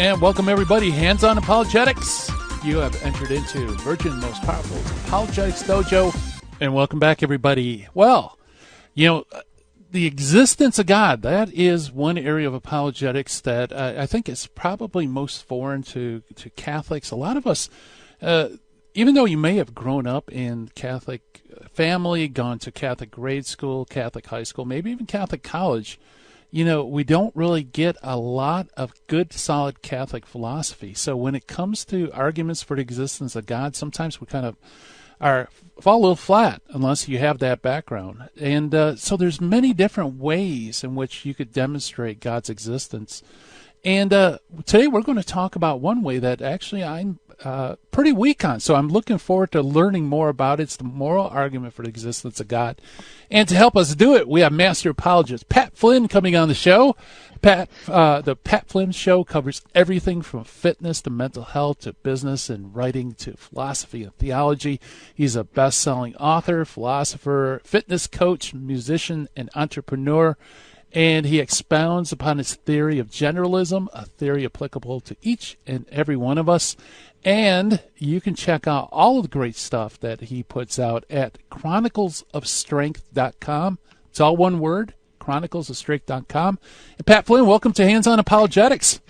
And welcome, everybody. Hands-on Apologetics. You have entered into Virgin Most Powerful Apologetics Dojo. And welcome back, everybody. Well, the existence of God, that is one area of apologetics that I think is probably most foreign to Catholics. A lot of us, even though you may have grown up in Catholic family, gone to Catholic grade school, Catholic high school, maybe even Catholic college, we don't really get a lot of good, solid Catholic philosophy. So when it comes to arguments for the existence of God, sometimes we kind of fall a little flat unless you have that background. And so there's many different ways in which you could demonstrate God's existence. And today we're going to talk about one way that actually I'm pretty weak on. So I'm looking forward to learning more about it. It's the moral argument for the existence of God. And to help us do it, we have Master Apologist Pat Flynn coming on the show. The Pat Flynn Show covers everything from fitness to mental health to business and writing to philosophy and theology. He's a best-selling author, philosopher, fitness coach, musician, and entrepreneur. And he expounds upon his theory of generalism, a theory applicable to each and every one of us. And you can check out all of the great stuff that he puts out at chroniclesofstrength.com. It's all one word, chroniclesofstrength.com. And Pat Flynn, welcome to Hands-on Apologetics.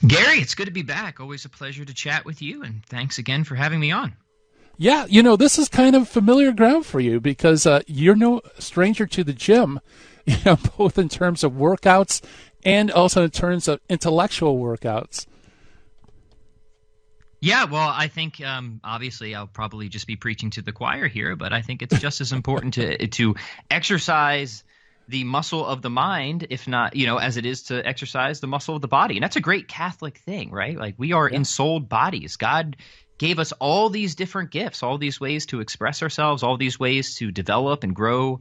Gary, it's good to be back. Always a pleasure to chat with you, and thanks again for having me on. Yeah, this is kind of familiar ground for you because you're no stranger to the gym, both in terms of workouts and also in terms of intellectual workouts. Yeah, well, I think obviously I'll probably just be preaching to the choir here, but I think it's just as important to exercise the muscle of the mind, if not, as it is to exercise the muscle of the body. And that's a great Catholic thing, right? Like we are ensouled bodies. God gave us all these different gifts, all these ways to express ourselves, all these ways to develop and grow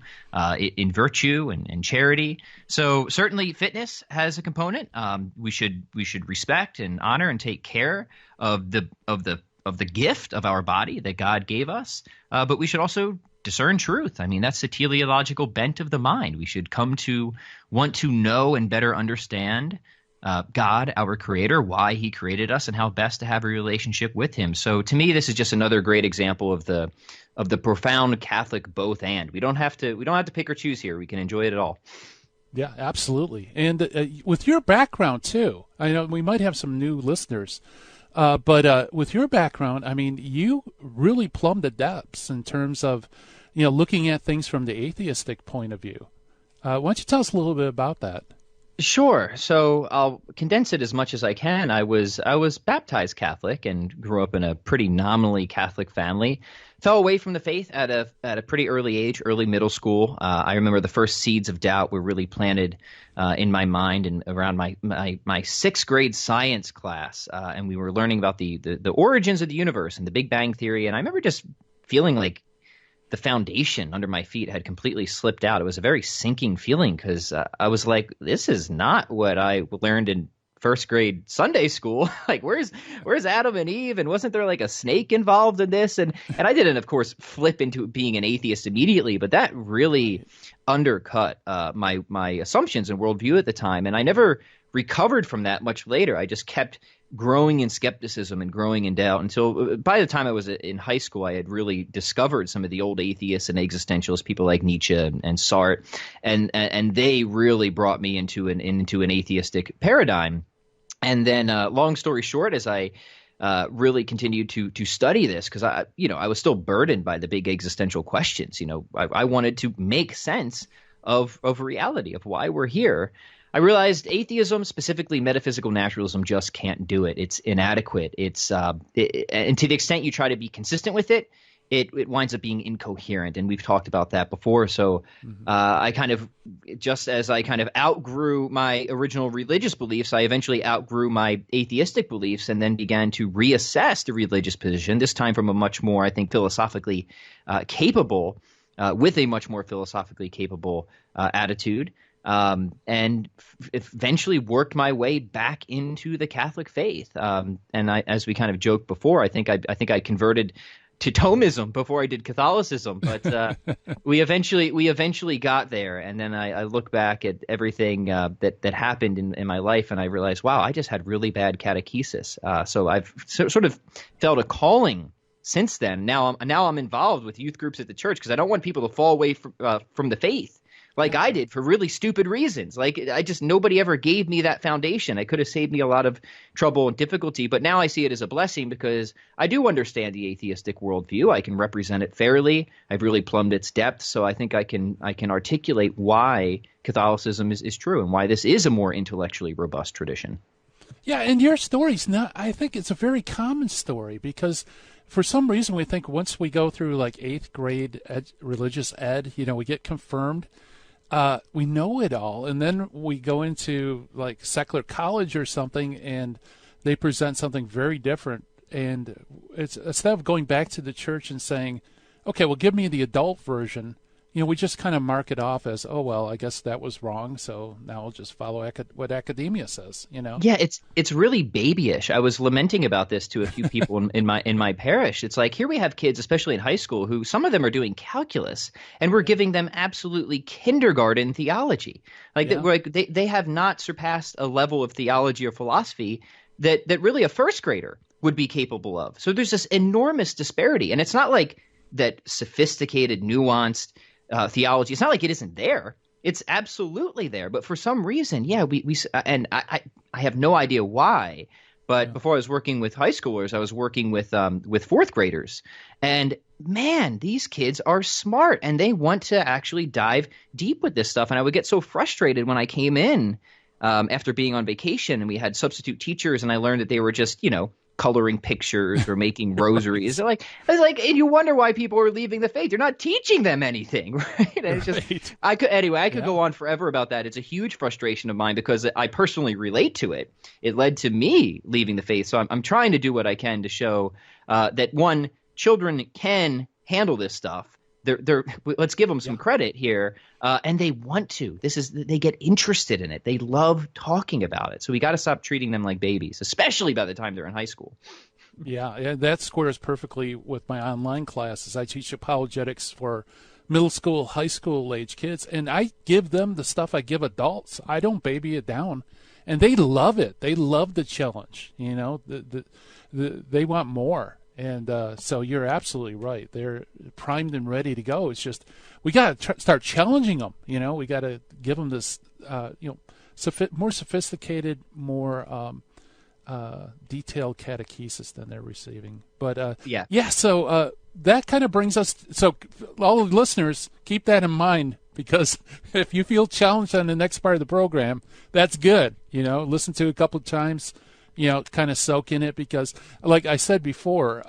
in virtue and charity. So certainly fitness has a component. We should respect and honor and take care of the gift of our body that God gave us. But we should also discern truth. I mean, that's the teleological bent of the mind. We should come to want to know and better understand God, our creator, why he created us, and how best to have a relationship with him. So to me, this is just another great example of the profound Catholic both and. We don't have to pick or choose here. We can enjoy it all. Yeah, absolutely. And with your background too, I know we might have some new listeners, but with your background, I mean, you really plumbed the depths in terms of, looking at things from the atheistic point of view. Why don't you tell us a little bit about that? Sure. So I'll condense it as much as I can. I was baptized Catholic and grew up in a pretty nominally Catholic family. Fell away from the faith at a pretty early age, early middle school. I remember the first seeds of doubt were really planted in my mind and around my sixth grade science class, and we were learning about the origins of the universe and the Big Bang Theory. And I remember just feeling like the foundation under my feet had completely slipped out. It was a very sinking feeling because I was like, this is not what I learned in first grade Sunday school. Like, where's Adam and Eve? And wasn't there like a snake involved in this? And I didn't, of course, flip into being an atheist immediately, but that really undercut my assumptions and worldview at the time. And I never recovered from that much later. I just kept growing in skepticism and growing in doubt until by the time I was in high school, I had really discovered some of the old atheists and existentialists, people like Nietzsche and Sartre, and they really brought me into an atheistic paradigm. And then, long story short, as I really continued to study this, because I was still burdened by the big existential questions. I wanted to make sense of reality, of why we're here. I realized atheism, specifically metaphysical naturalism, just can't do it. It's inadequate. And to the extent you try to be consistent with it, it winds up being incoherent. And we've talked about that before. So I kind of, just as I kind of outgrew my original religious beliefs, I eventually outgrew my atheistic beliefs and then began to reassess the religious position, this time from a much more, I think, philosophically capable, with a much more philosophically capable attitude. And eventually worked my way back into the Catholic faith. And as we kind of joked before, I think I converted to Thomism before I did Catholicism, but we eventually got there. And then I look back at everything that happened in my life, and I realized, wow, I just had really bad catechesis. So I've sort of felt a calling since then. Now I'm involved with youth groups at the church because I don't want people to fall away from the faith like I did for really stupid reasons. Like nobody ever gave me that foundation. It could have saved me a lot of trouble and difficulty, but now I see it as a blessing because I do understand the atheistic worldview. I can represent it fairly. I've really plumbed its depth, so I think I can articulate why Catholicism is true and why this is a more intellectually robust tradition. Yeah, and your story's not, I think it's a very common story because for some reason we think once we go through like 8th grade religious ed, we get confirmed. We know it all, and then we go into like secular college or something, and they present something very different. And it's instead of going back to the church and saying, "Okay, well, give me the adult version," we just kind of mark it off as, "Oh well, I guess that was wrong, so now I'll just follow what academia says." Yeah, it's really babyish. I was lamenting about this to a few people in my parish. It's like here we have kids, especially in high school, who some of them are doing calculus, and we're giving them absolutely kindergarten theology. They have not surpassed a level of theology or philosophy that really a first grader would be capable of. So there's this enormous disparity, and it's not like that sophisticated, nuanced theology. It's not like it isn't there. It's absolutely there. But for some reason, and I have no idea why. But before I was working with high schoolers, I was working with fourth graders. And man, these kids are smart and they want to actually dive deep with this stuff. And I would get so frustrated when I came in after being on vacation and we had substitute teachers and I learned that they were just, coloring pictures or making rosaries. I was like, and you wonder why people are leaving the faith. You're not teaching them anything, right? And it's just, I could go on forever about that. It's a huge frustration of mine because I personally relate to it. It led to me leaving the faith. So I'm trying to do what I can to show that one, children can handle this stuff. Let's give them some credit here, and they want to. They get interested in it. They love talking about it. So we got to stop treating them like babies, especially by the time they're in high school. Yeah, that squares perfectly with my online classes. I teach apologetics for middle school, high school age kids, and I give them the stuff I give adults. I don't baby it down, and they love it. They love the challenge. They want more. And so you're absolutely right. They're primed and ready to go. It's just we got to start challenging them. We got to give them this, more sophisticated, more detailed catechesis than they're receiving. But So that kind of brings us. So all the listeners, keep that in mind because if you feel challenged on the next part of the program, that's good. Listen to it a couple of times. Kind of soak in it because, like I said before,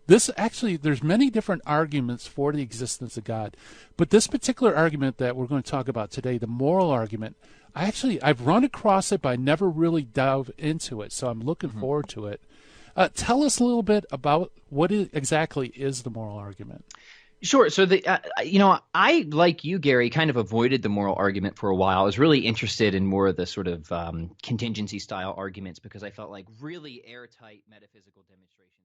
there's many different arguments for the existence of God. But this particular argument that we're going to talk about today, the moral argument, I've run across it, but I never really dove into it. So I'm looking forward to it. Tell us a little bit about what exactly is the moral argument. Sure. So I, like you, Gary, kind of avoided the moral argument for a while. I was really interested in more of the sort of contingency style arguments because I felt like really airtight metaphysical demonstration.